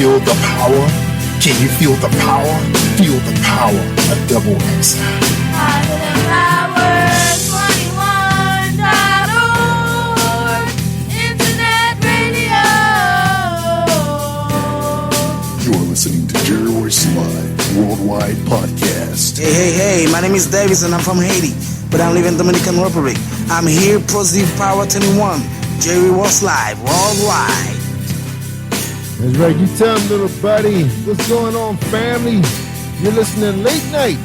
feel the power? Can you feel the power? Feel the power of W.A.M. Power21.org Internet Radio. You're listening to Royce Live Worldwide Podcast. Hey, my name is Davis and I'm from Haiti, but I live in Dominican Republic. I'm here, Positive Power 21, Jerry Royce Live Worldwide. That's right, you tell him, little buddy. What's going on, family? You're listening Late Night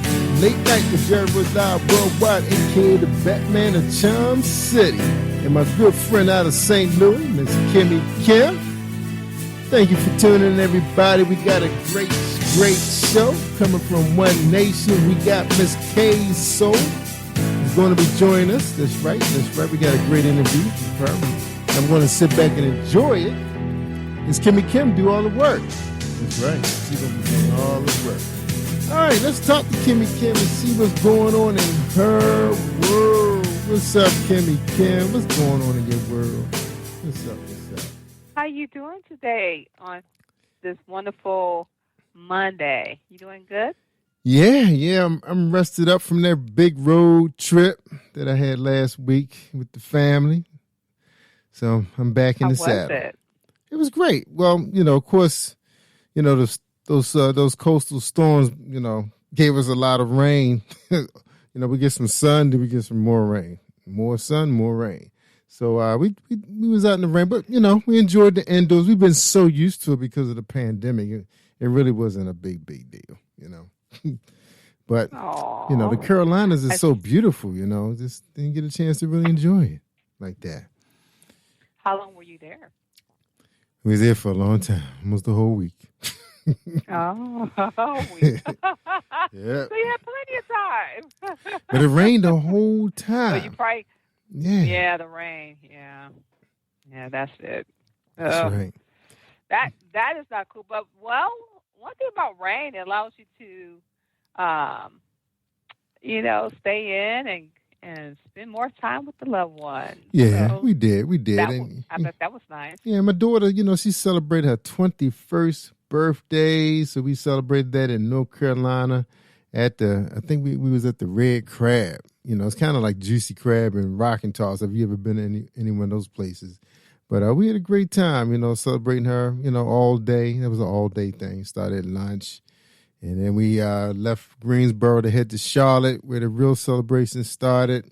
with Jerry Royce Live Worldwide, a.k.a. the Batman of Charm City. And my good friend out of St. Louis, Miss Kimmie Kim. Thank you for tuning in, everybody. We got a great show coming from One Nation. We got Miss K Soul who's going to be joining us. That's right. We got a great interview with her. I'm going to sit back and enjoy it. It's Kimmie Kim do all the work. That's right. She's going to be doing all the work. All right, let's talk to Kimmie Kim and see what's going on in her world. What's up, Kimmie Kim? What's going on in your world? What's up? How you doing today on this wonderful Monday? You doing good? Yeah. I'm rested up from that big road trip that I had last week with the family. So I'm back in the saddle. How was it? It was great. Well, of course, those coastal storms, gave us a lot of rain. We get some sun, then we get some more rain. More sun, more rain. So we was out in the rain, but we enjoyed the indoors. We've been so used to it because of the pandemic. It really wasn't a big deal, But the Carolinas is so beautiful, Just didn't get a chance to really enjoy it like that. How long were you there? We was there for a long time, almost the whole week. Oh, yeah. So you had plenty of time. But it rained the whole time. So you probably. Yeah, the rain. Yeah, that's it. That's right. That is not cool. But one thing about rain, it allows you to, stay in and spend more time with the loved one. Yeah, so we did. I bet that was nice. Yeah, my daughter, she celebrated her 21st birthday, so we celebrated that in North Carolina I think we was at the Red Crab. It's kind of like Juicy Crab and Rockin' Toss. Have you ever been to any one of those places? But we had a great time, celebrating her, all day. That was an all-day thing. Started at lunch. And then we left Greensboro to head to Charlotte, where the real celebration started.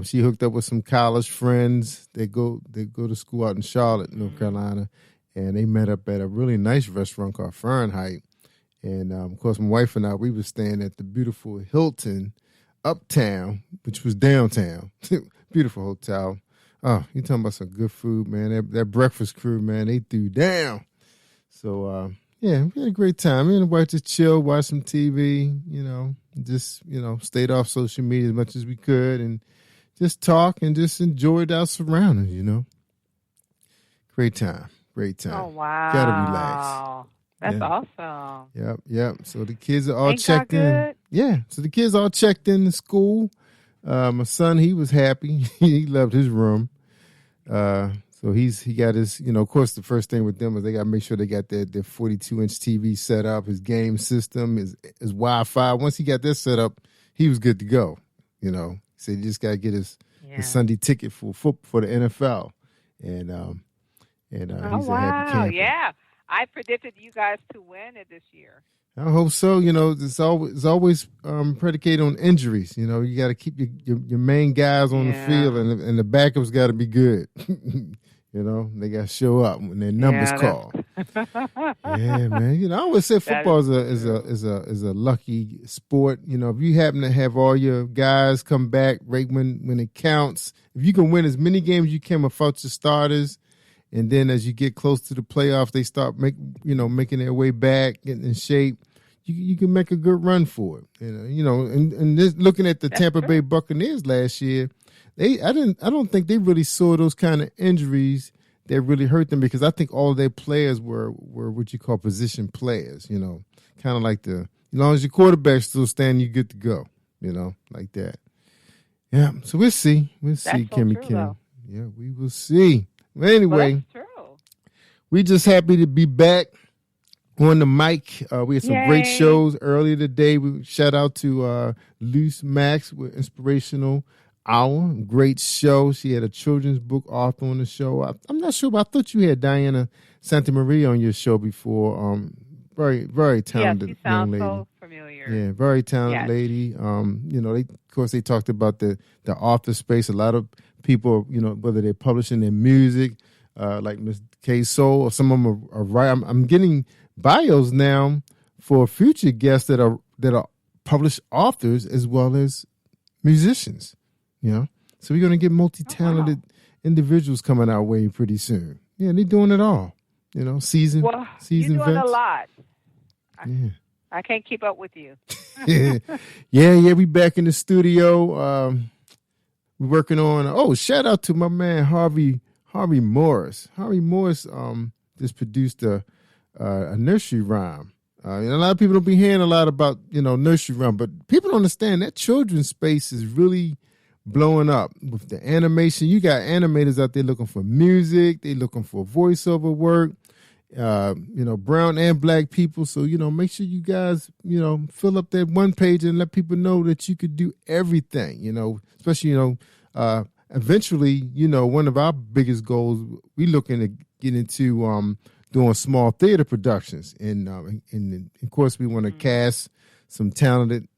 She hooked up with some college friends. They go to school out in Charlotte, North Carolina. And they met up at a really nice restaurant called Fahrenheit. And, of course, my wife and I, we were staying at the beautiful Hilton Uptown, which was downtown. Beautiful hotel. Oh, you talking about some good food, man. That breakfast crew, man, they threw down. So, we had a great time. Me and the wife just chilled, watched some TV, just, stayed off social media as much as we could and just talk and just enjoyed our surroundings, Great time. Oh, wow. Gotta relax. That's awesome. Yep. So the kids are all checked in. Yeah. So the kids all checked in to school. My son, he was happy. He loved his room. So he got his, of course, the first thing with them is they got to make sure they got their 42-inch TV set up, his game system, his Wi-Fi. Once he got that set up, he was good to go. He said he just got to get his Sunday ticket for the NFL. And he's a happy camper. Yeah. I predicted you guys to win it this year. I hope so. It's always predicated on injuries. You got to keep your main guys on the field, and the backups got to be good. They got to show up when their numbers call. Yeah, man. I always say football is a lucky sport. If you happen to have all your guys come back right when it counts, if you can win as many games as you can without your starters. And then as you get close to the playoffs, they start making their way back, getting in shape. You can make a good run for it. And this, looking at the Tampa Bay Buccaneers last year, I don't think they really saw those kind of injuries that really hurt them, because I think all their players were what you call position players. Kind of like as long as your quarterback's still standing, you're good to go. Like that. Yeah. So we'll see. Kimmie Kim. Though. Yeah, we will see. Anyway, that's true. We just happy to be back. on the mic. We had some great Yay. shows earlier today. We shout out to Luce Max with Inspirational Hour. Great show. She had a children's book author on the show. I'm not sure, but I thought you had Diana Santa Maria on your show before. Very, very talented Yes, she young sounds lady. so familiar. Yeah, very talented Yes. lady. Of course, they talked about the author space. A lot of people, whether they're publishing their music, like Miss K Soul, or some of them are right. I'm getting bios now for future guests that are published authors as well as musicians. So we're gonna get multi-talented individuals individuals coming our way pretty soon. Yeah, they're doing it all. Season Well, season you're doing vets. a lot. Yeah. I can't keep up with you. yeah. We back in the studio. We're working on. Shout out to my man Harvey Morris. Harvey Morris just produced a nursery rhyme. And a lot of people don't be hearing a lot about nursery rhyme, but people don't understand that children's space is really blowing up with the animation. You got animators out there looking for music. They looking for voiceover work. Brown and black people. So, make sure you guys, fill up that one page and let people know that you could do everything, especially, eventually, one of our biggest goals, we looking to get into doing small theater productions. And of course, we want to cast some talent,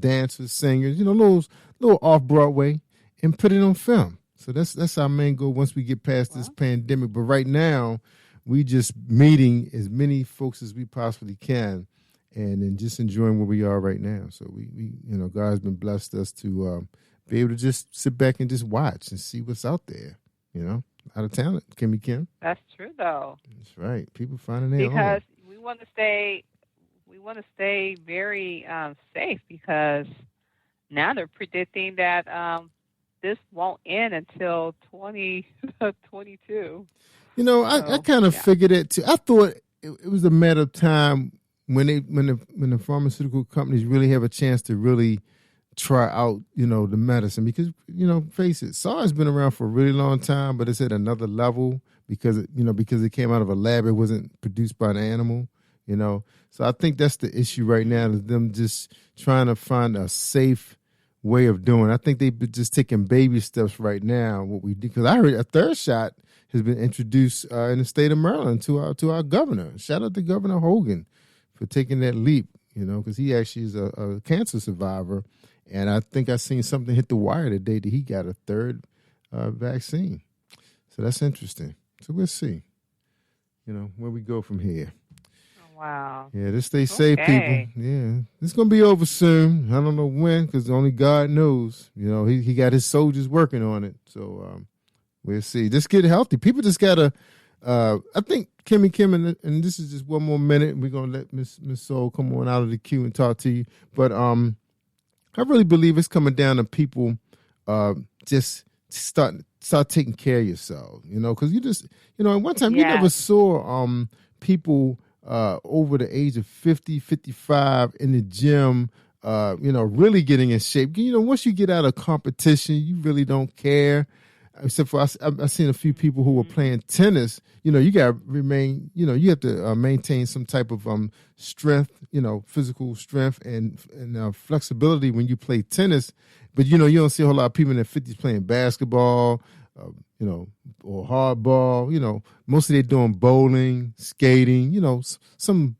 dancers, singers, little off Broadway and put it on film. So that's our main goal once we get past this pandemic. But right now, we just meeting as many folks as we possibly can, and then just enjoying where we are right now. So we God's been blessed us to be able to just sit back and just watch and see what's out there. A lot of talent, Kimmie Kim. That's true, though. That's right. People finding their Because own. we want to stay very safe, because now they're predicting that this won't end until 2022. I kind of figured it too. I thought it was a matter of time when the pharmaceutical companies really have a chance to really try out, the medicine, because, face it, SARS been around for a really long time, but it's at another level because it came out of a lab. It wasn't produced by an animal, So I think that's the issue right now, is them just trying to find a safe way of doing it. I think they've just taking baby steps right now, what we do. Because I heard a third shot has been introduced in the state of Maryland to our governor. Shout out to Governor Hogan for taking that leap, because he actually is a cancer survivor. And I think I seen something hit the wire today that he got a third vaccine. So that's interesting. So we'll see, where we go from here. Wow. Yeah, just stay safe, people. Yeah, it's going to be over soon. I don't know when, because only God knows. He got his soldiers working on it. So we'll see. Just get healthy. People just got to, I think, Kimmie Kim, and this is just one more minute. We're going to let Miss Soul come on out of the queue and talk to you. But I really believe it's coming down to people just start taking care of yourself, because you just, at one time you never saw people over the age of 50, 55 in the gym, really getting in shape. Once you get out of competition, you really don't care. Except for I've seen a few people who were playing tennis. You got to remain, you have to maintain some type of strength, physical strength and flexibility when you play tennis. But, you don't see a whole lot of people in their 50s playing basketball, or hardball. Mostly they're doing bowling, skating, some,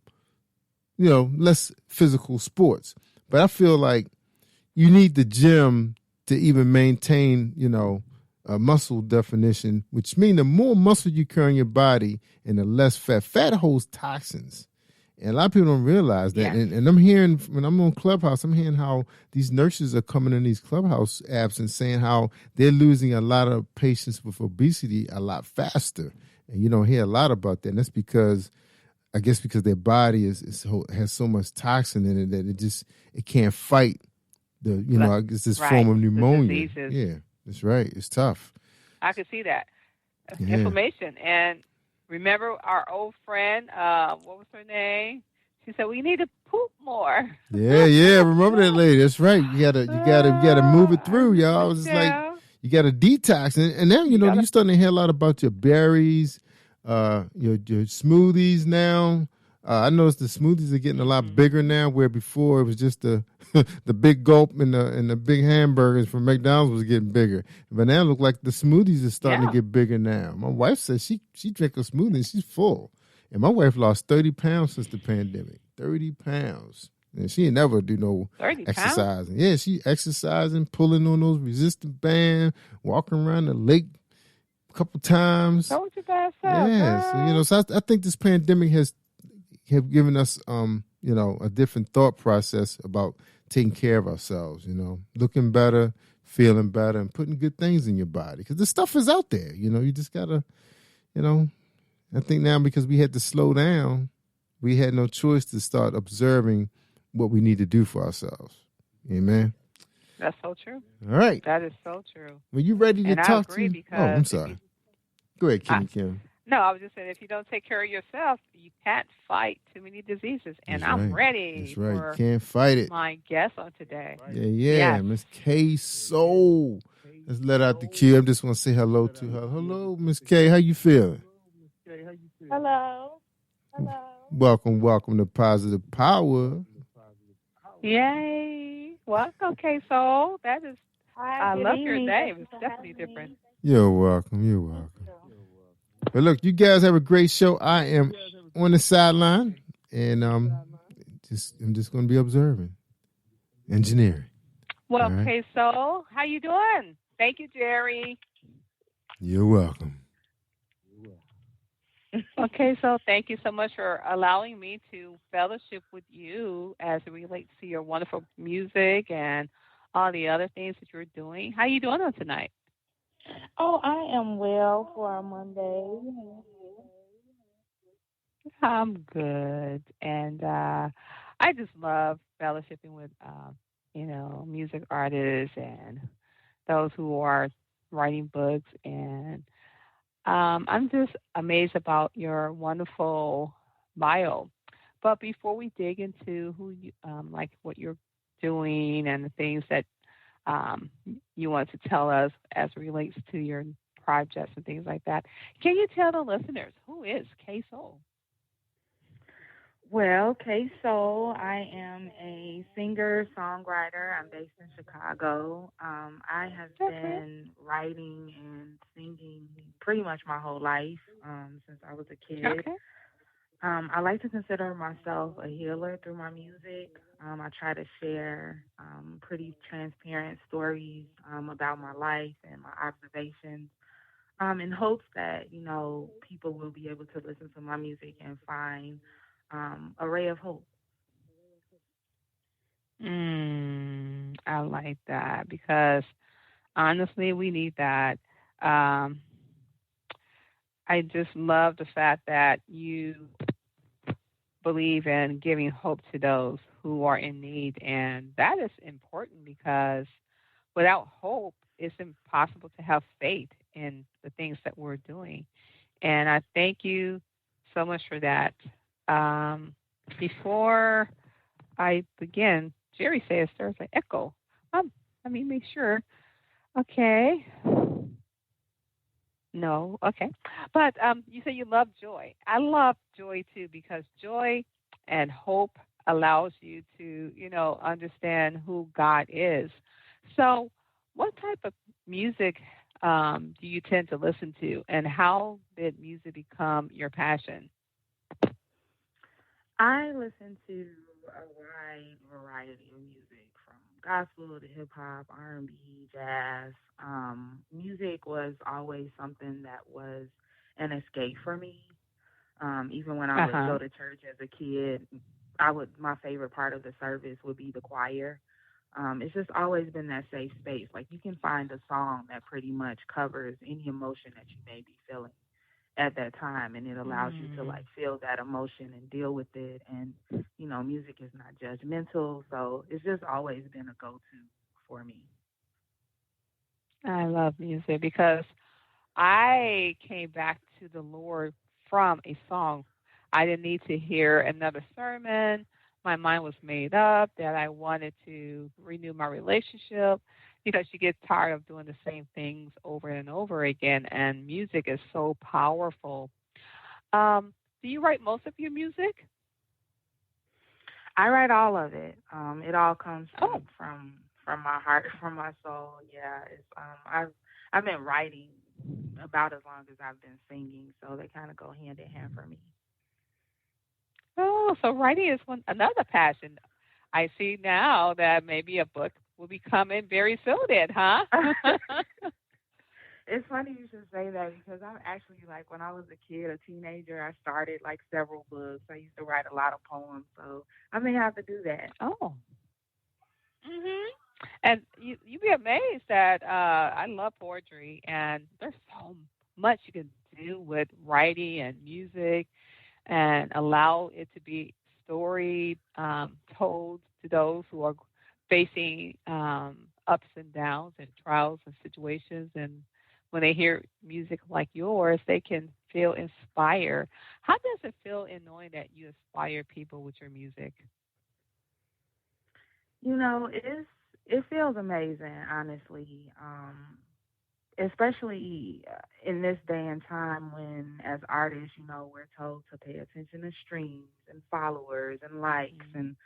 less physical sports. But I feel like you need the gym to even maintain, a muscle definition, which means the more muscle you carry in your body and the less fat. Fat holds toxins. And a lot of people don't realize that. Yes. And I'm hearing, when I'm on Clubhouse, I'm hearing how these nurses are coming in these Clubhouse apps and saying how they're losing a lot of patients with obesity a lot faster. And you don't hear a lot about that. And that's because their body has so much toxin in it that it can't fight this form of pneumonia. Yeah. That's right. It's tough. I could see that. Inflammation. And remember our old friend, what was her name? She said, we need to poop more. Yeah. Remember that lady. That's right. You gotta move it through, y'all. I was just like, you gotta detox. And now, you're starting to hear a lot about your berries, your smoothies now. I noticed the smoothies are getting a lot bigger now, where before it was just the the big gulp and the big hamburgers from McDonald's was getting bigger. But now it look like the smoothies are starting to get bigger now. My wife says she drink a smoothie and she's full. And my wife lost 30 pounds since the pandemic. 30 pounds. And she ain't never do no 30 pounds? exercising. Yeah, she exercising, pulling on those resistant bands, walking around the lake a couple times. Told you about that. Yeah, so I think this pandemic have given us a different thought process about taking care of ourselves, looking better, feeling better, and putting good things in your body. Because the stuff is out there, you just gotta, I think now because we had to slow down, we had no choice to start observing what we need to do for ourselves. Amen. That's so true. All right. That is so true. Were you ready to and talk I agree to? Because I'm sorry. Go ahead, Kim. No, I was just saying, if you don't take care of yourself, you can't fight too many diseases. And That's I'm right. ready That's right. for Can't fight it. my guest on today. Yeah. Yes. Miss K Soul. Let's let out the queue. I just want to say hello to her. Hello, Miss K. How you feeling? Hello. Welcome to Positive Power. Yay. Welcome, K-Soul. That is, Hi, I good love your evening. name. Thank you It's for definitely having me. different. You're welcome. But look, you guys have a great show. I am on the sideline, and I'm just going to be observing, engineering. Well, right. K-Soul, how you doing? Thank you, Jerry. You're welcome. Okay, so thank you so much for allowing me to fellowship with you as it relates to your wonderful music and all the other things that you're doing. How you doing on tonight? Oh, I am well for a Monday. I'm good, and I just love fellowshipping with music artists and those who are writing books, and I'm just amazed about your wonderful bio. But before we dig into who you like what you're doing and the things that you want to tell us as it relates to your projects and things like that, can you tell the listeners who is K Soul? Well, K Soul, I am a singer, songwriter. I'm based in Chicago. I have been writing and singing pretty much my whole life since I was a kid. Okay. I like to consider myself a healer through my music. I try to share pretty transparent stories about my life and my observations in hopes that, people will be able to listen to my music and find a ray of hope. I like that because honestly, we need that. I just love the fact that you believe in giving hope to those who are in need, and that is important because without hope, it's impossible to have faith in the things that we're doing. And I thank you so much for that. Before I begin, Jerry says there's an echo. Let me make sure. Okay. No, okay. But you say you love joy. I love joy too because joy and hope allows you to, understand who God is. So, what type of music do you tend to listen to, and how did music become your passion? I listen to a wide variety of music, from gospel to hip hop, R&B, jazz. Music was always something that was an escape for me. Even when I would go to church as a kid, my favorite part of the service would be the choir. It's just always been that safe space. Like, you can find a song that pretty much covers any emotion that you may be feeling at that time, and it allows you to feel that emotion and deal with it. And music is not judgmental, so it's just always been a go-to for me. I love music because I came back to the Lord from a song. I didn't need to hear another sermon. My mind was made up that I wanted to renew my relationship because you get tired of doing the same things over and over again, and music is so powerful. Do you write most of your music? I write all of it. It all comes Oh, from my heart, from my soul. Yeah, it's I've been writing about as long as I've been singing, so they kind of go hand in hand for me. oh, so writing is another passion. I see now that maybe a book will be coming very soon then, huh? It's funny you should say that because I'm actually like when I was a kid, a teenager, I started like several books. I used to write a lot of poems, so I may have to do that. Oh. Mhm. And you'd be amazed that I love poetry, and there's so much you can do with writing and music, and allow it to be story told to those who are facing ups and downs and trials and situations. And when they hear music like yours, they can feel inspired. How does it feel in knowing that you inspire people with your music? It feels amazing, honestly. Especially in this day and time when, as artists, we're told to pay attention to streams and followers and likes Mm. and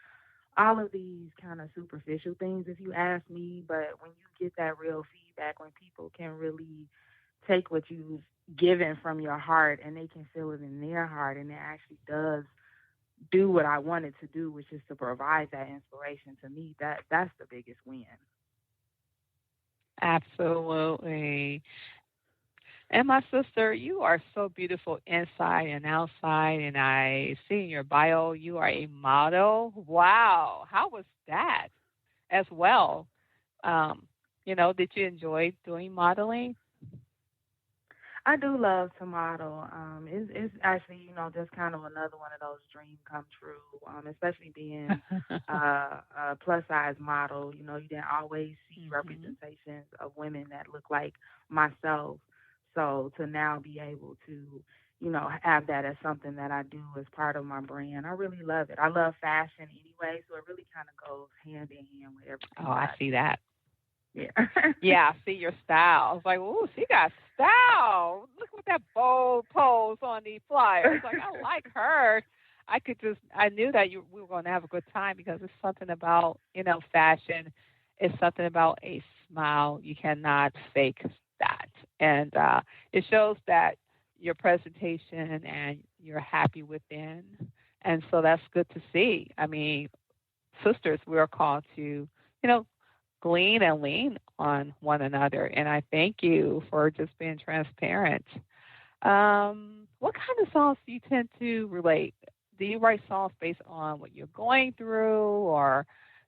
all of these kind of superficial things, if you ask me. But when you get that real feedback, when people can really take what you've given from your heart and they can feel it in their heart, and it actually does do what I wanted to do, which is to provide that inspiration to me, that's the biggest win. Absolutely. And my sister, you are so beautiful inside and outside. And I see in your bio you are a model. Wow. How was that as well? Um, did you enjoy doing modeling? I do love to model. It's actually, just kind of another one of those dreams come true. Especially being a plus size model. You didn't always see Hmm. representations of women that look like myself. So to now be able to, have that as something that I do as part of my brand, I really love it. I love fashion anyway, so it really kind of goes hand in hand with Oh, everything that I I see do. that. Yeah. Yeah, I see your style. I was like, ooh, she got style. Look at that bold pose on the flyer. It's like, I like her. I knew that we were going to have a good time because it's something about, fashion. It's something about a smile. You cannot fake that. And it shows that your presentation and you're happy within. And so that's good to see. I mean, sisters, we are called to, glean and lean on one another. And I thank you for just being transparent. What kind of songs do you tend to relate? Do you write songs based on what you're going through or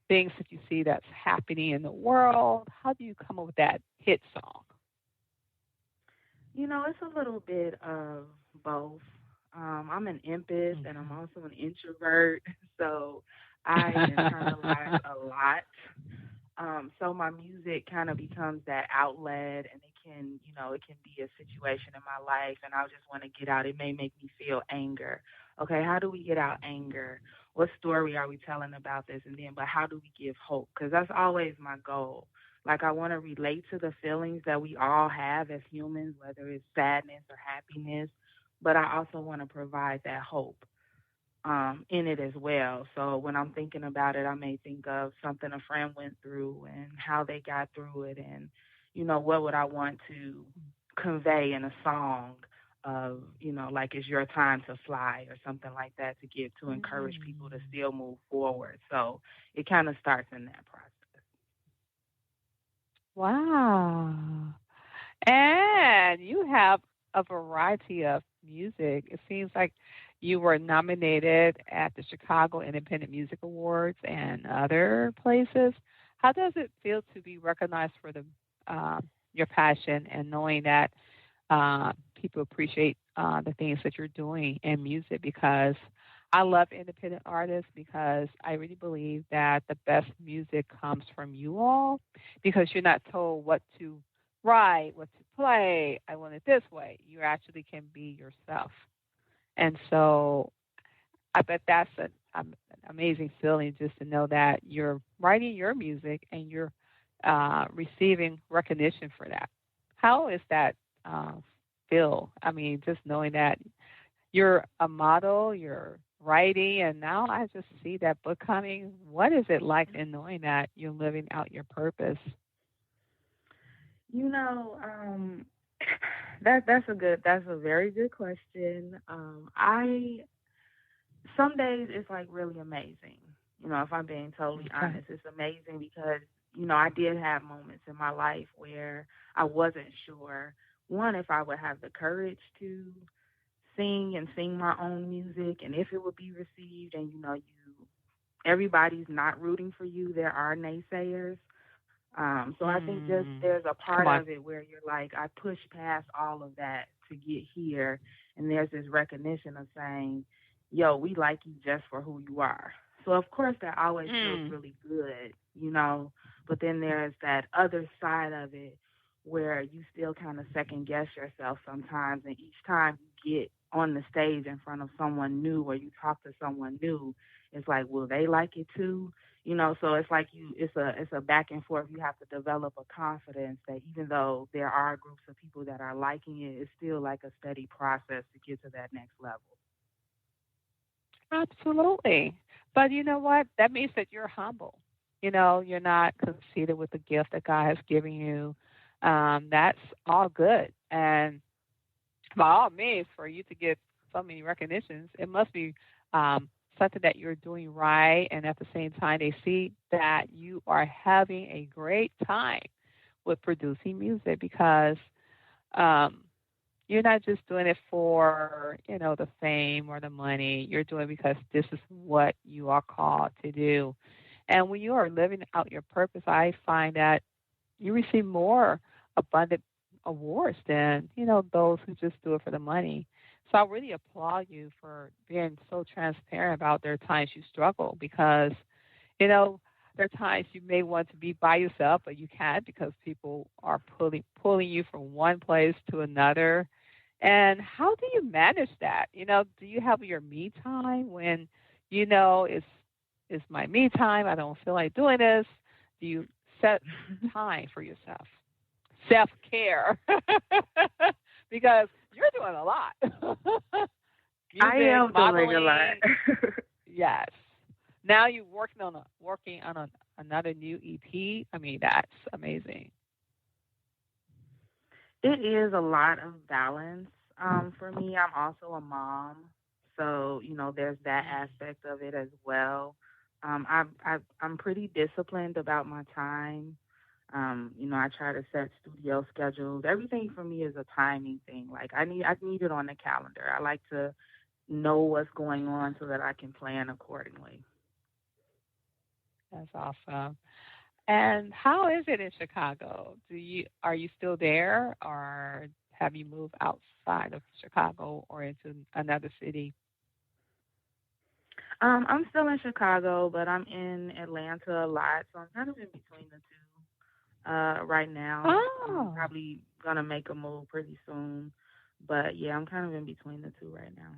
things that you see that's happening in the world? How do you come up with that hit song? It's a little bit of both. I'm an empath and I'm Mhm. also an introvert, so I internalize a lot. So my music kind of becomes that outlet, and it can be a situation in my life, and I just want to get out. It may make me feel anger. Okay, how do we get out anger? What story are we telling about this? And then, but how do we give hope? Because that's always my goal. Like I want to relate to the feelings that we all have as humans, whether it's sadness or happiness, but I also want to provide that hope in it as well. So when I'm thinking about it, I may think of something a friend went through and how they got through it, and what would I want to convey in a song of like it's your time to fly or something like that to encourage people to Mm. still move forward. So it kind of starts in that process. Wow. And you have a variety of music. It seems like you were nominated at the Chicago Independent Music Awards and other places. How does it feel to be recognized for your passion and knowing that people appreciate the things that you're doing in music? Because I love independent artists because I really believe that the best music comes from you all because you're not told what to write, what to play. I want it this way. You actually can be yourself. And so I bet that's an amazing feeling just to know that you're writing your music and you're receiving recognition for that. How is that uh, feel? I mean, just knowing that you're a model, you're writing, and now I just see that book coming. What is it like in knowing that you're living out your purpose? You know, that's a very good question. I some days it's like really amazing. You know, if I'm being totally Okay. honest, it's amazing because, I did have moments in my life where I wasn't sure, one, if I would have the courage to sing and sing my own music and if it would be received. And, everybody's not rooting for you. There are naysayers. So I think just Mm. there's a Come part on. of it where you're like, I pushed past all of that to get here. And there's this recognition of saying, yo, we like you just for who you are. So, of course, that always feels Mm. really good. But then there's that other side of it where you still kind of second guess yourself sometimes. And each time you get on the stage in front of someone new or you talk to someone new, it's like, will they like it too? So it's like it's a back and forth. You have to develop a confidence that even though there are groups of people that are liking it, it's still like a steady process to get to that next level. Absolutely. But you know what? That means that you're humble. You're not conceited with the gift that God has given you. That's all good. And by all means, for you to get so many recognitions, it must be something that you're doing right. And at the same time, they see that you are having a great time with producing music because um, you're not just doing it for, the fame or the money. You're doing it because this is what you are called to do. And when you are living out your purpose, I find that you receive more abundant awards than, those who just do it for the money. So I really applaud you for being so transparent about there are times you struggle because, you know, there are times you may want to be by yourself, but you can't because people are pulling you from one place to another. And how do you manage that? Do you have your me time when it's my me time? I don't feel like doing this. Do you set time for yourself? Self care, because you're doing a lot. I Music, am doing a lot. modeling, yes. Now you're working on another new EP. I mean, that's amazing. It is a lot of balance. For me, I'm also a mom, so there's that aspect of it as well. I'm pretty disciplined about my time. I try to set studio schedules. Everything for me is a timing thing. Like I need it on the calendar. I like to know what's going on so that I can plan accordingly. That's awesome. And how is it in Chicago? Are you still there, or have you moved outside of Chicago or into another city? I'm still in Chicago, but I'm in Atlanta a lot, so I'm kind of in between the two right now. Oh, Probably gonna make a move pretty soon, but yeah, I'm kind of in between the two right now.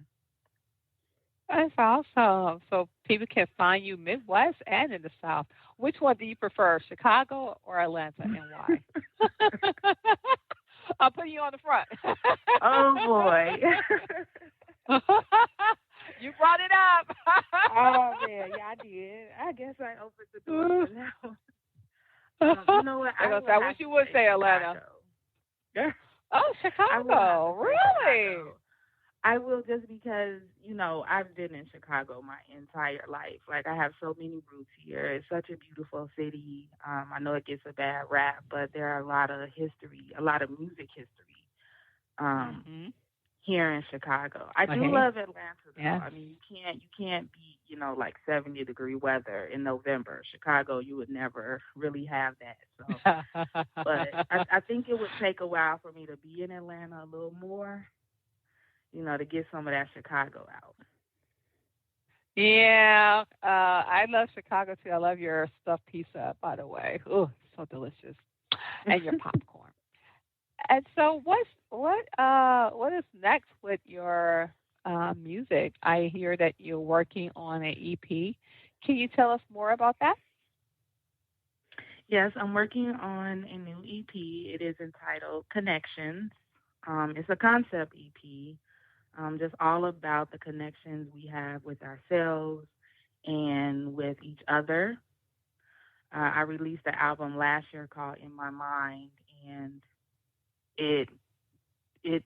that's awesome. So people can find you Midwest and in the South. Which one do you prefer, Chicago or Atlanta, and why? I'll put you on the front. Oh boy. You brought it up. Oh man, yeah, I did. I guess I opened the door for now. You know what? I wish you would say Atlanta. Chicago. Oh, I will have to Chicago. say Really? Chicago. I will just because, I've been in Chicago my entire life. Like, I have so many roots here. It's such a beautiful city. I know it gets a bad rap, but there are a lot of history, a lot of music history um, Mhm. here in Chicago. I do Okay. love Atlanta, though. Yes. I mean, you can't beat, like 70-degree weather in November. Chicago, you would never really have that. So, but I think it would take a while for me to be in Atlanta a little more, to get some of that Chicago out. Yeah, I love Chicago too. I love your stuffed pizza, by the way. Oh, so delicious, and your popcorn. And so, what is next with your music? I hear that you're working on an EP. Can you tell us more about that? Yes, I'm working on a new EP. It is entitled Connections. It's a concept EP. Just all about the connections we have with ourselves and with each other. I released an album last year called In My Mind, and it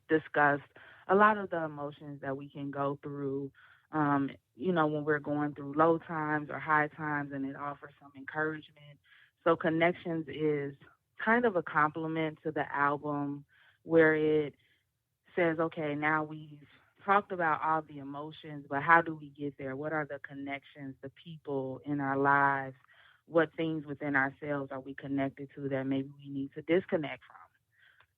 discussed a lot of the emotions that we can go through, when we're going through low times or high times, and it offers some encouragement. So Connections is kind of a compliment to the album where it says, okay, now we've talked about all the emotions, but how do we get there? What are the connections, the people in our lives? What things within ourselves are we connected to that maybe we need to disconnect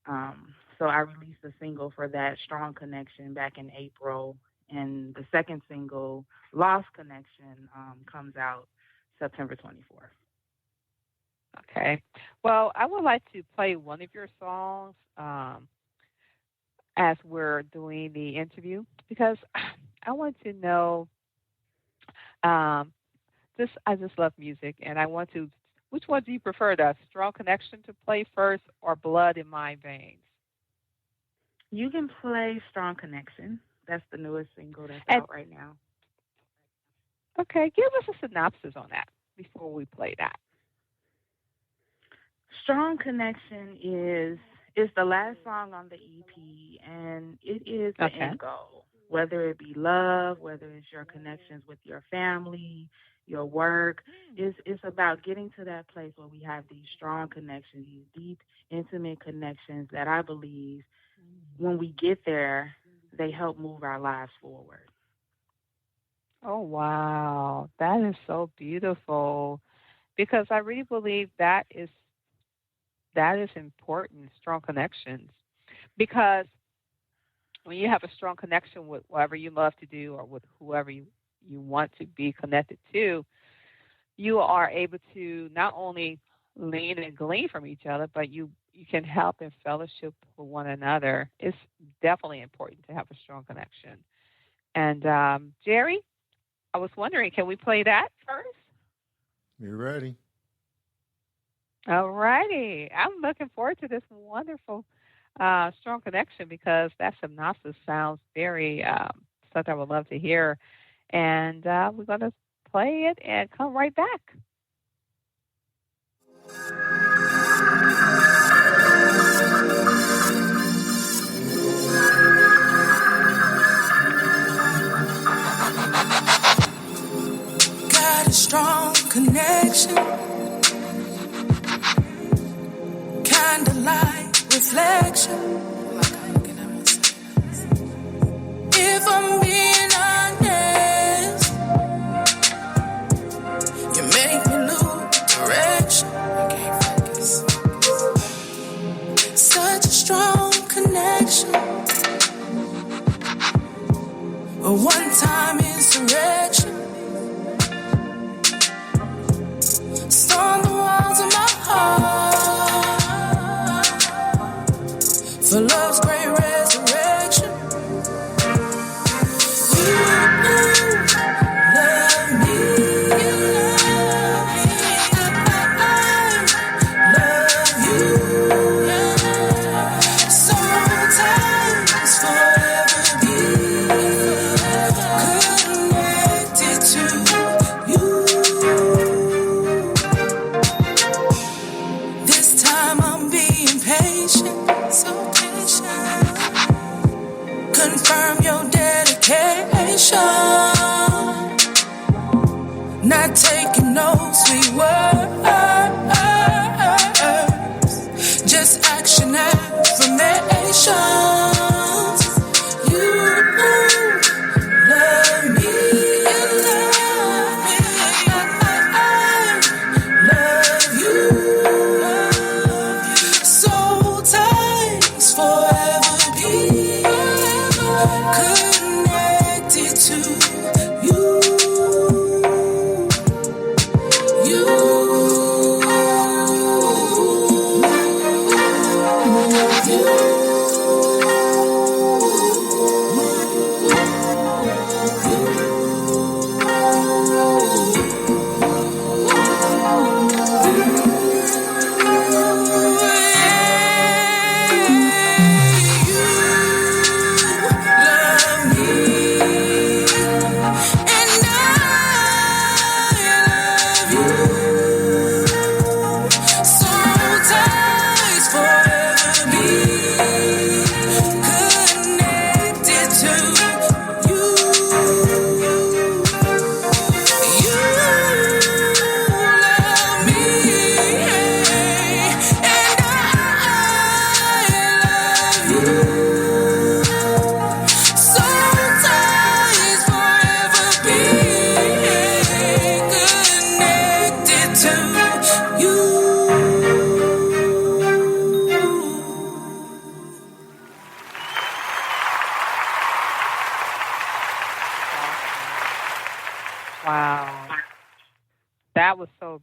from? So I released a single for that, Strong Connection, back in April. And the second single, Lost Connection, comes out September 24th. Okay. Well, I would like to play one of your songs as we're doing the interview, because I want to know, I just love music, and I want to, which one do you prefer, the Strong Connection to play first or Blood in My Veins? You can play Strong Connection. That's the newest single that's out right now. Okay, give us a synopsis on that before we play that. Strong Connection is the last song on the EP, and it is the end goal. Whether it be love, whether it's your connections with your family, your work, it's about getting to that place where we have these strong connections, these deep, intimate connections that I believe when we get there, they help move our lives forward. Oh, wow. That is so beautiful, because I really believe that is important, strong connections, because when you have a strong connection with whatever you love to do or with whoever you want to be connected to, you are able to not only lean and glean from each other, but you can help and fellowship with one another. It's definitely important to have a strong connection. And Jerry, I was wondering, can we play that first? You're ready. All righty. I'm looking forward to this wonderful strong connection, because that synopsis sounds very something I would love to hear. And we're going to play it and come right back. Got a strong connection, kinda like reflection. If I'm being honest, you make me lose direction. I can't focus. Such a strong connection, a one-time insurrection. Storm the walls of my heart, full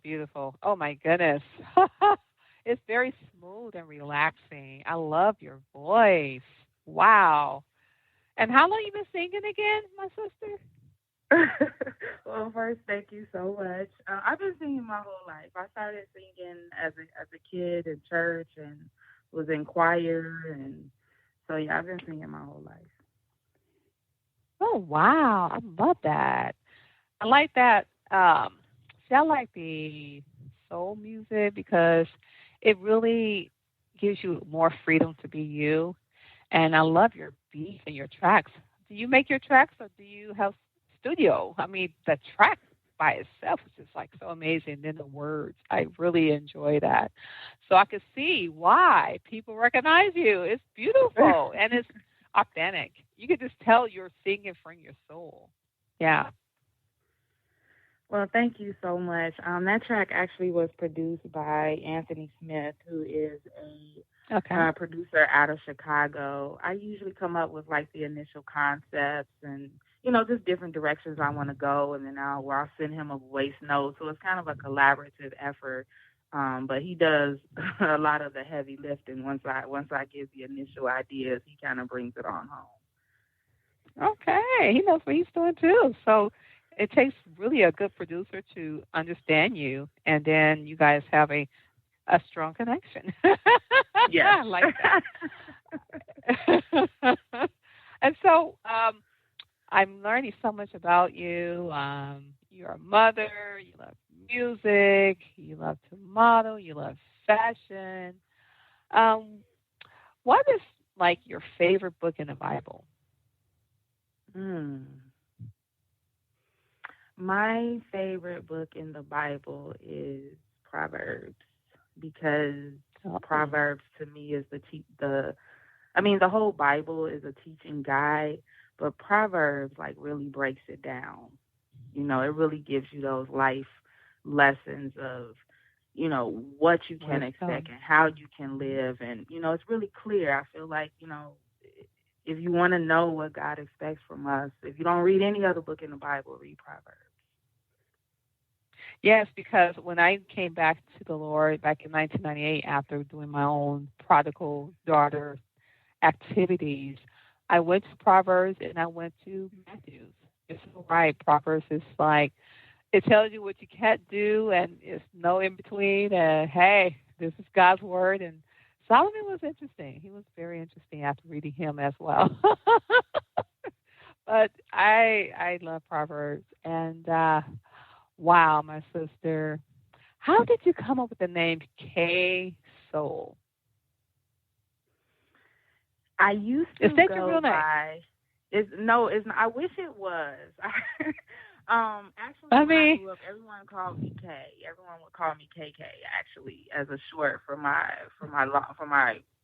beautiful. Oh my goodness. It's very smooth and relaxing. I love your voice. Wow. And how long you been singing again, my sister? Well, first, thank you so much. I've been singing my whole life. I started singing as a kid in church and was in choir, and so yeah, I've been singing my whole life. Oh wow. I love that. I like that. See, I like the soul music because it really gives you more freedom to be you. And I love your beats and your tracks. Do you make your tracks or do you have studio? I mean, the track by itself is just like so amazing. Then the words, I really enjoy that. So I can see why people recognize you. It's beautiful and it's authentic. You can just tell you're singing from your soul. Yeah. Well, thank you so much. That track actually was produced by Anthony Smith, who is Okay. a producer out of Chicago. I usually come up with like the initial concepts and just different directions I want to go, and then I'll send him a voice note. So it's kind of a collaborative effort. But he does a lot of the heavy lifting. Once I give the initial ideas, he kind of brings it on home. Okay. He knows what he's doing too. So it takes really a good producer to understand you, and then you guys have a strong connection. Yeah. I like that. And so I'm learning so much about you. You're a mother, you love music, you love to model, you love fashion. Um, what is like your favorite book in the Bible? My favorite book in the Bible is Proverbs, because Proverbs to me is the whole Bible is a teaching guide, but Proverbs like really breaks it down. It really gives you those life lessons of, what you can expect and how you can live. And, it's really clear. I feel like, if you want to know what God expects from us, if you don't read any other book in the Bible, read Proverbs. Yes, because when I came back to the Lord back in 1998 after doing my own prodigal daughter activities, I went to Proverbs and I went to Matthews. It's so right. Proverbs is like, it tells you what you can't do and it's no in between. And hey, this is God's word. And Solomon was interesting. He was very interesting after reading him as well. But I love Proverbs. And wow, my sister, how did you come up with the name K Soul? I used to Is that go your real name? by. It's not. I wish it was. Actually, I when I mean, grew up, everyone called me K. Everyone would call me KK, actually, as a short for my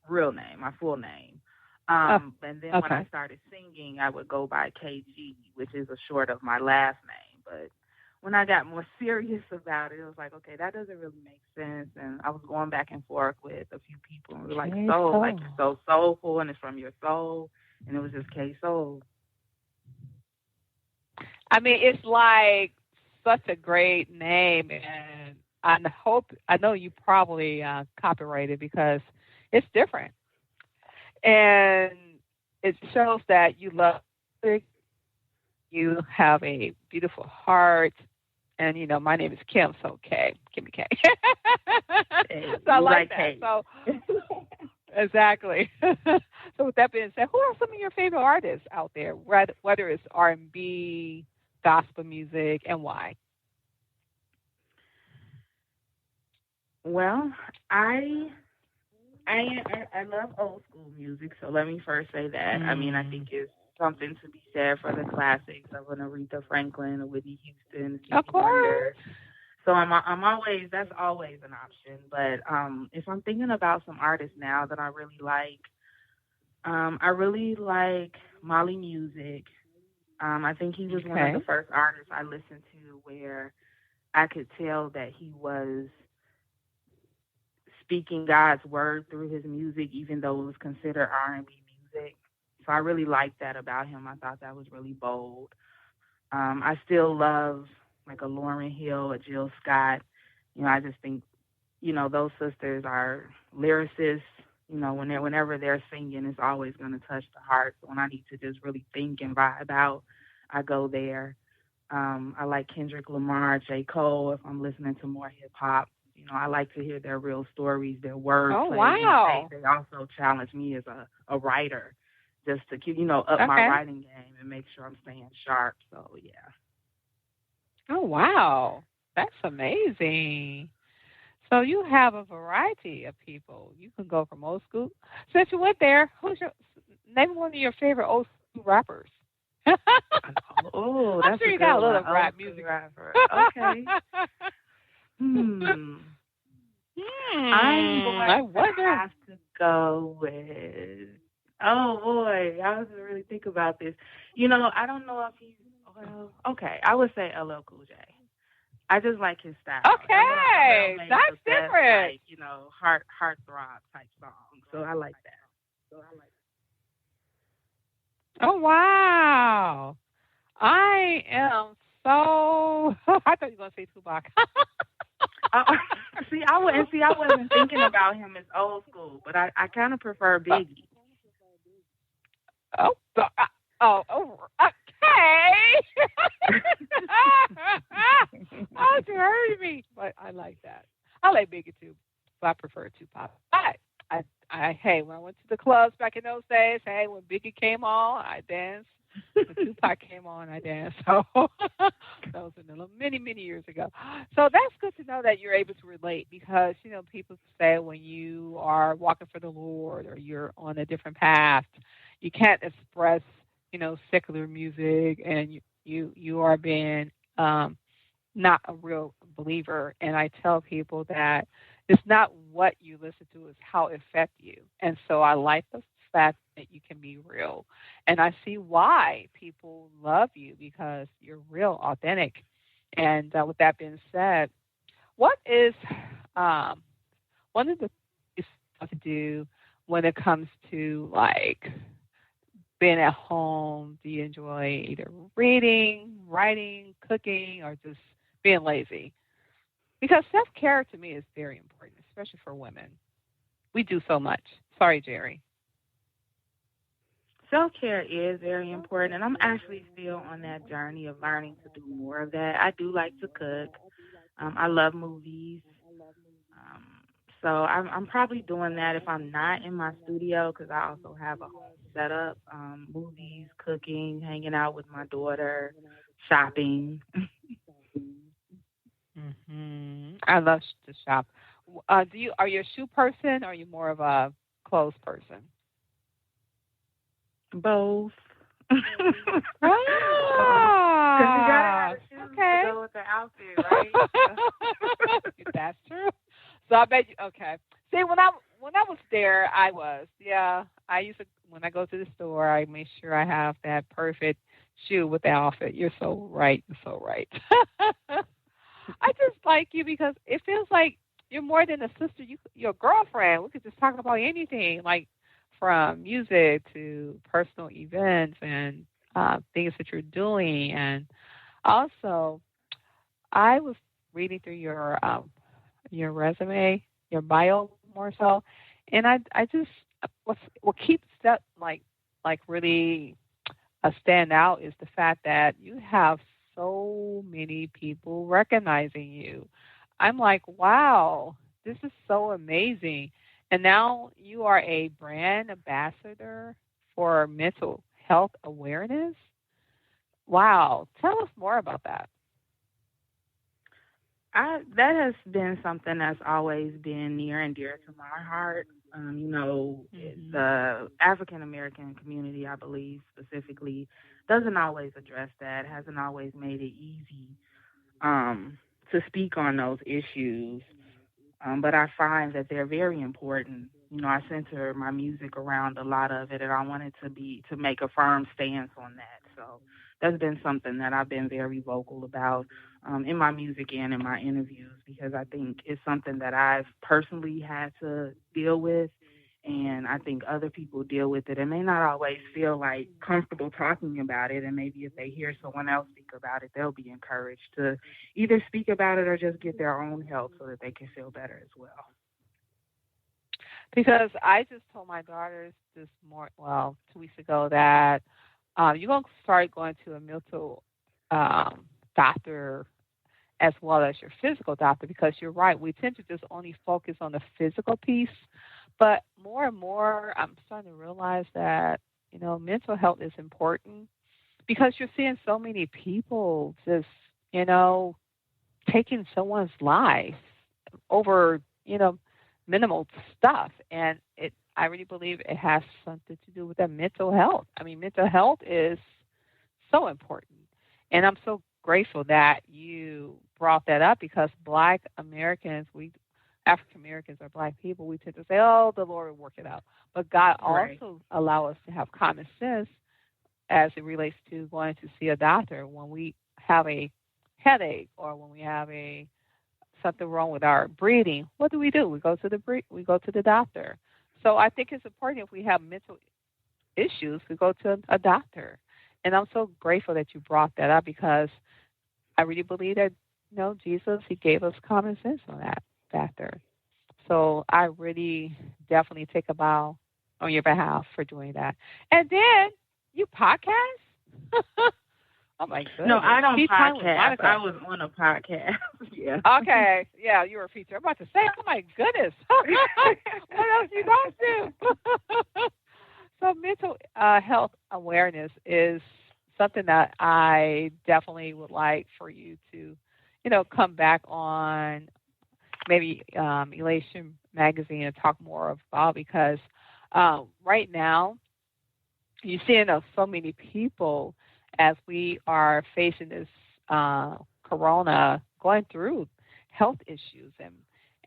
real name, my full name. And then when I started singing, I would go by KG, which is a short of my last name. But when I got more serious about it, it was like, okay, that doesn't really make sense. And I was going back and forth with a few people, and we were like, soul, like you're so soulful, and it's from your soul, and it was just K Soul. I mean, it's like such a great name, and I know you probably copyrighted because it's different, and it shows that you love music, you have a beautiful heart, and my name is Kim, so Kimmie K. So I like that. K. So exactly. So with that being said, who are some of your favorite artists out there? Whether it's R&B, gospel music, and why? Well, I love old school music, so let me first say that. I mean, I think it's something to be said for the classics of an Aretha Franklin, a Whitney Houston, Stevie Wonder. So that's always an option. But if I'm thinking about some artists now that I really like Molly Music. I think he was one of the first artists I listened to where I could tell that he was speaking God's word through his music, even though it was considered R&B music. So I really liked that about him. I thought that was really bold. I still love like a Lauryn Hill, a Jill Scott. I just think, those sisters are lyricists. Whenever they're singing, it's always going to touch the heart. So when I need to just really think and vibe out, I go there. I like Kendrick Lamar, J. Cole. If I'm listening to more hip hop, I like to hear their real stories, their wordplay. Oh, wow. They also challenge me as a writer, just to keep, up my writing game and make sure I'm staying sharp. So yeah. Oh, wow. That's amazing. So you have a variety of people. You can go from old school. Since you went there, name one of your favorite old school rappers? Oh, I'm sure you got a little rap music. Rapper. Okay. I'm going to have to go with. Oh boy, I was gonna really think about this. I don't know if he's. Well, okay, I would say LL Cool J. I just like his style. Okay, that's different. Heart throb type song. So I like that. Oh wow! I am so. I thought you were gonna say Tupac. I wasn't thinking about him as old school, but I kind of prefer Biggie. Okay. Oh, you heard me. But I like that. I like Biggie too, but I prefer Tupac. Hey, when I went to the clubs back in those days, when Biggie came on, I danced. When Tupac came on, I danced. So that was many, many years ago. So that's good to know that you're able to relate because, people say when you are walking for the Lord or you're on a different path, you can't express, secular music and you are being not a real believer. And I tell people that it's not what you listen to, it's how it affects you. And so I like the fact that you can be real. And I see why people love you because you're real, authentic. And with that being said, what is one of the things to do when it comes to like being at home? Do you enjoy either reading, writing, cooking, or just being lazy? Because self-care to me is very important, especially for women. We do so much. Sorry, Jerry. Self-care is very important, and I'm actually still on that journey of learning to do more of that. I do like to cook. I love movies. Um, so I'm probably doing that if I'm not in my studio because I also have a home setup. Movies, cooking, hanging out with my daughter, shopping. I love to shop. Are you a shoe person or are you more of a clothes person? Both. Ah, you gotta have shoes to go with the outfit, right? That's true. So I bet you. Okay. See, when I was there, I used to when I go to the store, I make sure I have that perfect shoe with the outfit. You're so right. You're so right. I just like you because it feels like you're more than a sister. You're a girlfriend. We could just talk about anything, like from music to personal events and things that you're doing. And also, I was reading through your resume, your bio more so, and I just what keeps that like really stand out is the fact that you have so many people recognizing you. I'm like, wow, this is so amazing. And now you are a brand ambassador for mental health awareness. Wow. Tell us more about that. That has been something that's always been near and dear to my heart. The African American community, I believe specifically, doesn't always address that, hasn't always made it easy to speak on those issues. But I find that they're very important. I center my music around a lot of it, and I wanted to make a firm stance on that. So that's been something that I've been very vocal about in my music and in my interviews because I think it's something that I've personally had to deal with, And I think other people deal with it and may not always feel like comfortable talking about it. And maybe if they hear someone else speak about it, they'll be encouraged to either speak about it or just get their own help so that they can feel better as well. Because I just told my daughters 2 weeks ago that you're going to start going to a mental doctor as well as your physical doctor, because you're right. We tend to just only focus on the physical piece. But more and more, I'm starting to realize that, mental health is important, because you're seeing so many people just, taking someone's life over, minimal stuff. And I really believe it has something to do with their mental health. I mean, mental health is so important. And I'm so grateful that you brought that up, because Black Americans, African Americans or Black people, we tend to say, oh, the Lord will work it out. But God also allow us to have common sense as it relates to going to see a doctor when we have a headache or when we have something wrong with our breathing. What do? We go to the doctor. So I think it's important, if we have mental issues, we go to a doctor. And I'm so grateful that you brought that up, because I really believe that, Jesus, he gave us common sense on that factor. So I really definitely take a bow on your behalf for doing that. And then you podcast? Oh, my goodness. No, I don't podcast. I was on a podcast. Yeah. Okay. Yeah, you were featured. I'm about to say, oh, my goodness. What else you don't do? So mental health awareness is something that I definitely would like for you to, come back on maybe Elation Magazine and talk more about, because right now you're seeing so many people, as we are facing this corona, going through health issues,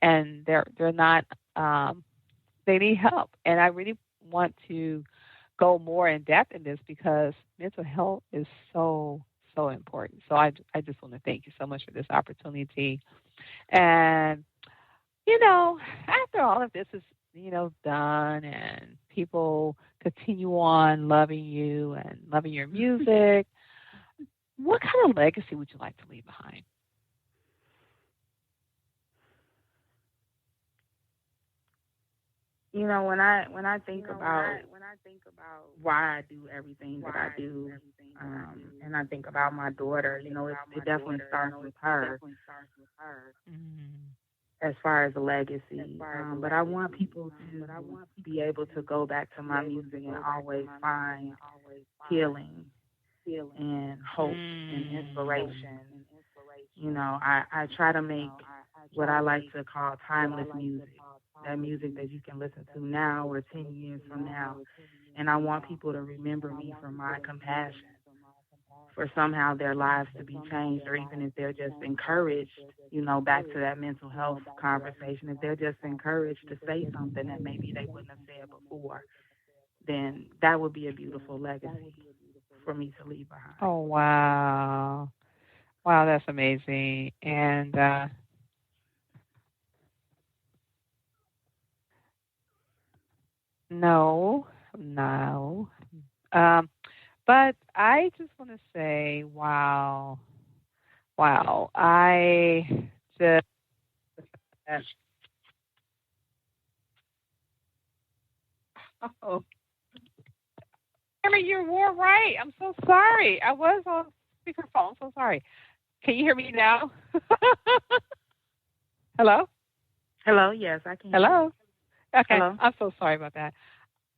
and they're not they need help. And I really want to go more in depth in this, because mental health is so important. So I just want to thank you so much for this opportunity. And after all of this is done, and people continue on loving you and loving your music, what kind of legacy would you like to leave behind? When I think about why I do everything that I do, and I think about my daughter, it definitely starts with her. As far as a legacy, but I want people to be able to go back to my music and always find healing and hope and inspiration. I try to make what I like to call timeless music. That music that you can listen to now or 10 years from now. And I want people to remember me for my compassion, for somehow their lives to be changed, or even if they're just encouraged, back to that mental health conversation, if they're just encouraged to say something that maybe they wouldn't have said before, then that would be a beautiful legacy for me to leave behind. Oh, wow. Wow, that's amazing. And no. But I just want to say, wow. I just, oh, Kimmie, you were right. I'm so sorry. I was on speakerphone. I'm so sorry. Can you hear me now? Hello? Hello, yes, I can. Hello? Okay, Hello? I'm so sorry about that.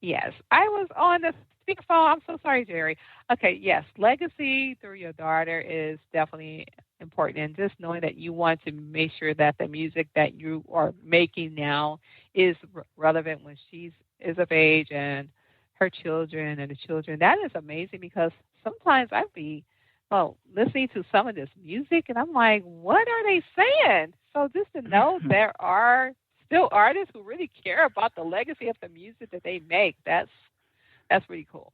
Yes, I was on the speakerphone. I'm so sorry, Jerry. Okay, yes, legacy through your daughter is definitely important. And just knowing that you want to make sure that the music that you are making now is relevant when she is of age, and her children and the children, that is amazing, because sometimes I'd be listening to some of this music and I'm like, what are they saying? So just to know there are still artists who really care about the legacy of the music that they make, that's really cool.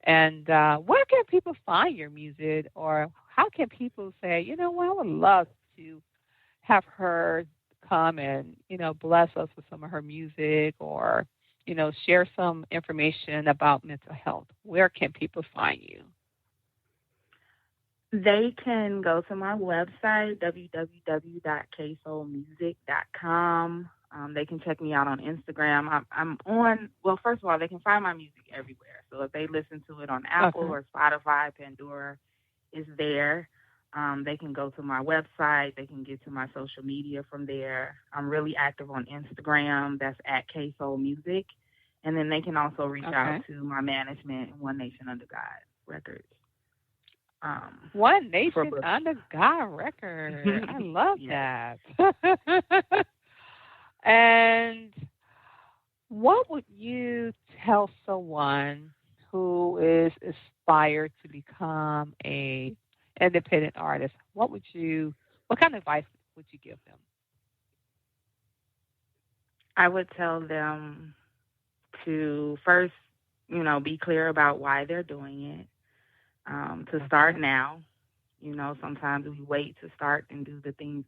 And where can people find your music, or how can people say, you know what, I would love to have her come and, bless us with some of her music, or, share some information about mental health, where can people find you? They can go to my website, www.ksoulmusic.com. They can check me out on Instagram. I'm on, well, first of all, they can find my music everywhere. So if they listen to it on Apple or Spotify, Pandora is there. They can go to my website. They can get to my social media from there. I'm really active on Instagram. That's at KSoulMusic. And then they can also reach out to my management, One Nation Under God Records. One Nation Under God Record. I love that. And what would you tell someone who is aspired to become a independent artist? What kind of advice would you give them? I would tell them to first, be clear about why they're doing it. To start now. Sometimes we wait to start and do the things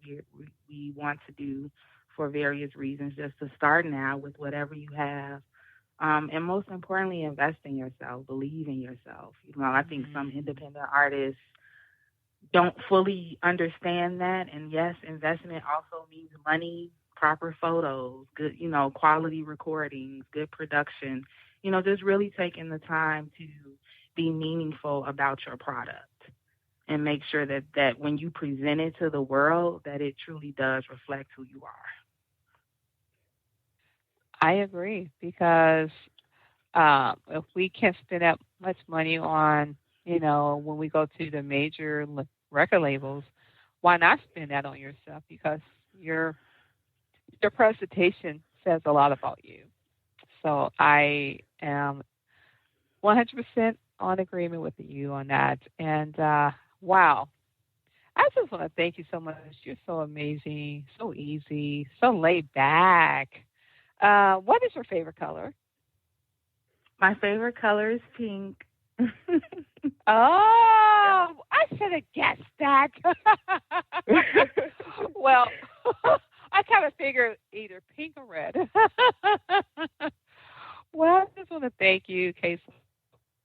we want to do for various reasons. Just to start now with whatever you have. And most importantly, invest in yourself, believe in yourself. I think some independent artists don't fully understand that. And yes, investment also means money, proper photos, good, quality recordings, good production. Just really taking the time to be meaningful about your product and make sure that when you present it to the world, that it truly does reflect who you are. I agree, because if we can't spend that much money on, when we go to the major record labels, why not spend that on yourself? Because your presentation says a lot about you. So I am 100% on agreement with you on that. And wow, I just want to thank you so much. You're so amazing, so easy, so laid back. What is your favorite color? My favorite color is pink. Oh, I should have guessed that. Well, I kind of figured either pink or red. Well, I just want to thank you, Casey.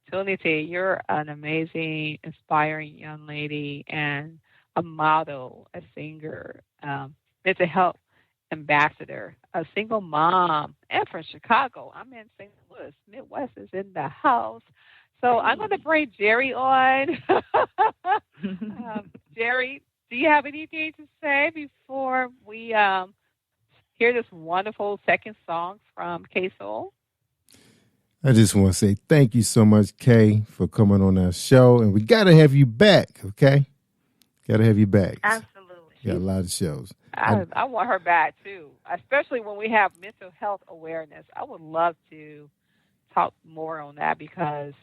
Trinity, you're an amazing, inspiring young lady and a model, a singer, mental health ambassador, a single mom, and from Chicago. I'm in St. Louis. Midwest is in the house. So I'm going to bring Jerry on. Jerry, do you have anything to say before we hear this wonderful second song from K-Soul? I just want to say thank you so much, Kay, for coming on our show. And we got to have you back, okay? Got to have you back. Absolutely. Got a lot of shows. I want her back, too, especially when we have mental health awareness. I would love to talk more on that, because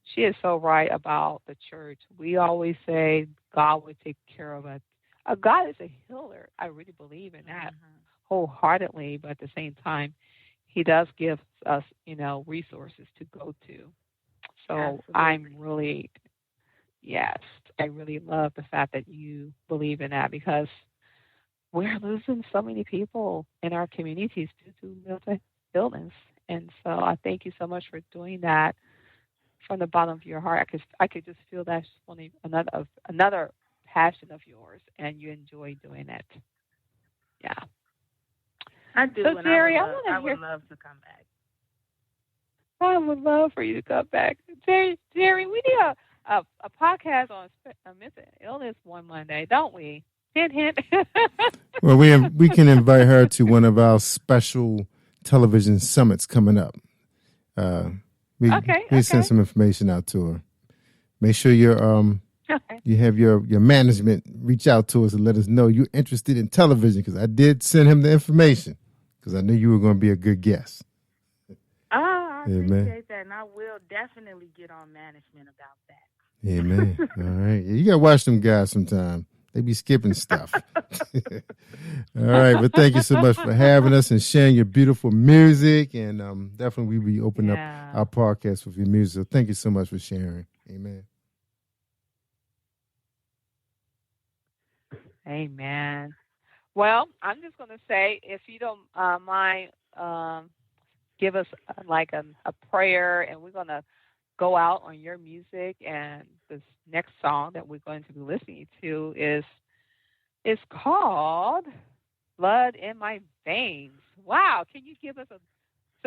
she is so right about the church. We always say God will take care of us. God is a healer. I really believe in that wholeheartedly, but at the same time, He does give us, resources to go to. So Absolutely. I really love the fact that you believe in that, because we're losing so many people in our communities due to mental illness. And so I thank you so much for doing that from the bottom of your heart. I could just feel that's another passion of yours, and you enjoy doing it. Yeah. I do. So, Jerry, I would love to come back. I would love for you to come back. Jerry, we need a podcast on mental illness one Monday, don't we? Hint, hint. Well, we can invite her to one of our special television summits coming up. We send some information out to her. Make sure you have your management reach out to us and let us know you're interested in television, because I did send him the information because I knew you were going to be a good guest. I appreciate that, and I will definitely get on management about that. Amen. All right. Yeah, you got to watch them guys sometime. They be skipping stuff. All right. But thank you so much for having us and sharing your beautiful music. And definitely we'll be opening up our podcast with your music. So thank you so much for sharing. Amen. Amen. Well, I'm just going to say, if you don't mind give us like a prayer, and we're going to go out on your music. And this next song that we're going to be listening to is called Blood in My Veins. Wow. Can you give us a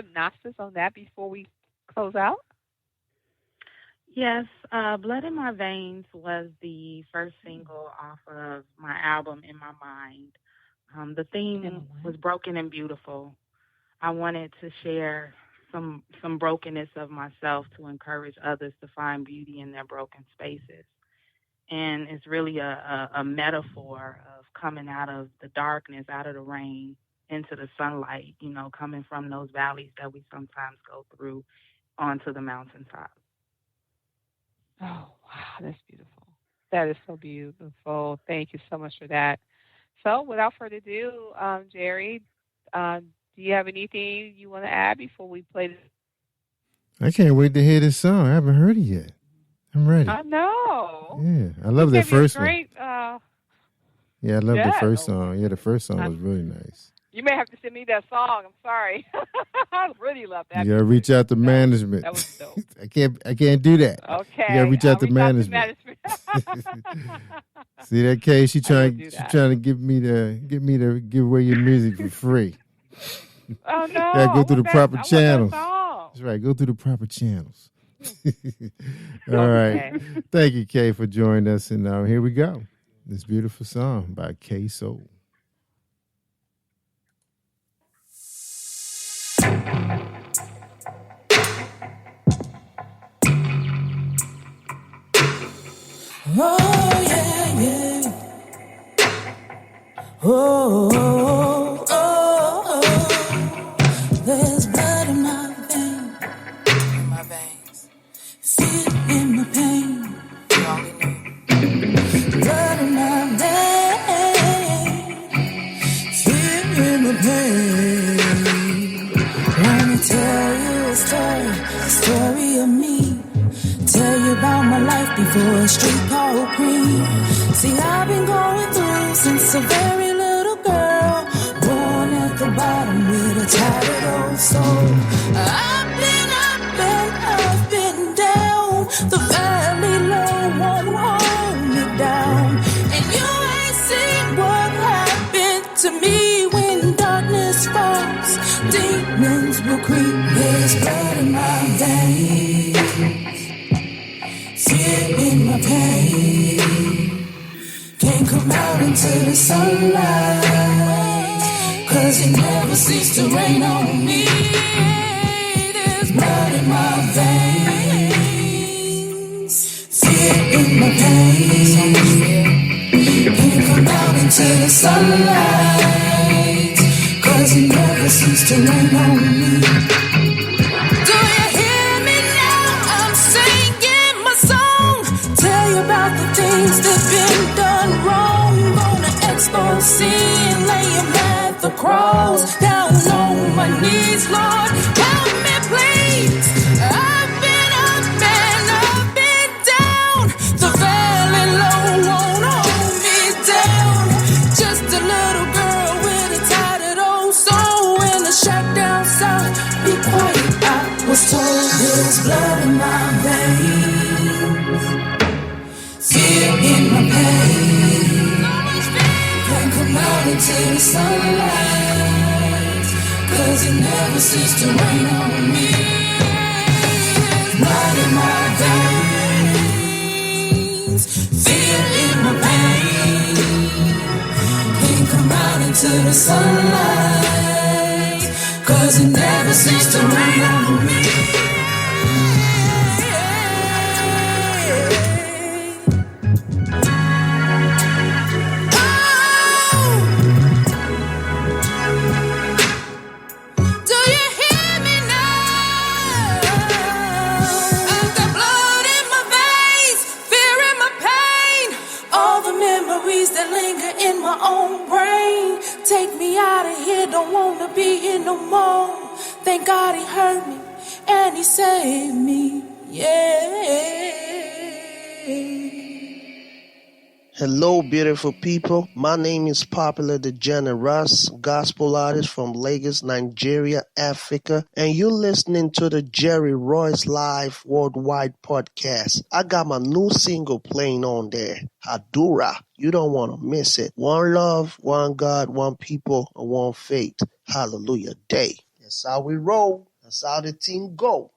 synopsis on that before we close out? Yes, Blood in My Veins was the first single off of my album, In My Mind. The theme was broken and beautiful. I wanted to share some brokenness of myself to encourage others to find beauty in their broken spaces. And it's really a metaphor of coming out of the darkness, out of the rain, into the sunlight, coming from those valleys that we sometimes go through onto the mountaintop. Oh, wow, that's beautiful. That is so beautiful. Thank you so much for that. So without further ado, Jerry, do you have anything you want to add before we play this? I can't wait to hear this song. I haven't heard it yet. I'm ready. I know. Yeah, I love that first one. Yeah, I love the first song. Yeah, the first song was really nice. You may have to send me that song. I'm sorry. I really love that. You gotta reach out to management. That was dope. I can't do that. Okay. You gotta reach out to management. See that Kay? She trying to get me to give away your music for free. Oh no! Gotta go through the proper channels. That's right. Go through the proper channels. All right. Thank you, Kay, for joining us. And here we go. This beautiful song by K Soul. Oh, yeah, yeah. Oh, oh, oh, oh. There's blood in my veins. Fear in my pain. Blood in my veins. Fear in my pain. Wanna tell you a story of me. Tell you about my life before a street called Queen. See, I've been going through since a very little girl, born at the bottom with a tattered old soul. I've been up and I've been down. The valley low won't hold me down. And you ain't seen what happened to me when darkness falls. Demons will creep. There's blood in my veins. Fear in my pain. Can't come out into the sunlight, 'cause it never seems to rain on me. There's blood in my veins. Fear in my pain. Can't come out into the sunlight, 'cause it never seems to rain on me. Do you hear me now? I'm singing my song. Tell you about the things that've been done wrong. Gonna expose sin, laying at the cross. Down on my knees, Lord, help me please. I've been up and I've been down. The valley low won't hold me down. Just a little girl with a tattered old soul in a shack down south. Be quiet, I was told. There's blood in my veins. Fear in my pain. Can't come out into the sunlight, 'cause it never seems to rain on me. Blood in my veins. Fear in my pain. Can't come out into the sunlight, 'cause it never seems to rain on me. That linger in my own brain. Take me out of here, don't wanna be here no more. Thank God he heard me and he saved me, yeah. Hello, beautiful people. My name is Popular the Generous, gospel artist from Lagos, Nigeria, Africa, and you're listening to the Jerry Royce Live Worldwide Podcast. I got my new single playing on there, Hadura. You don't want to miss it. One love, one God, one people, and one faith. Hallelujah day. That's how we roll. That's how the team go.